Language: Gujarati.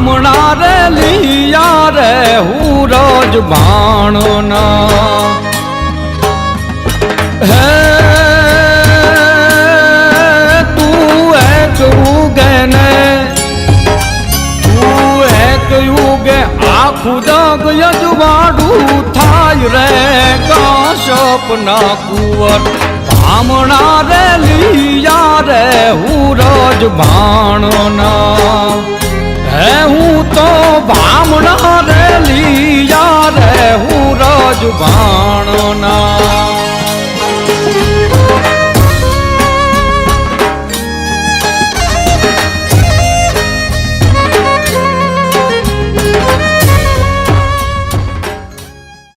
બામણા રે લીયા રે હું રોજ ભાણો હે તું એક ઉગે ને તું એક ઉગે આખું જગ યજવાડું થાય રે કાશપ ના કુંવર બામણા રે લીયા રે હું રોજ ભાણો હે હું તો બામણા રે લીયા રે હું રોજ ભાણો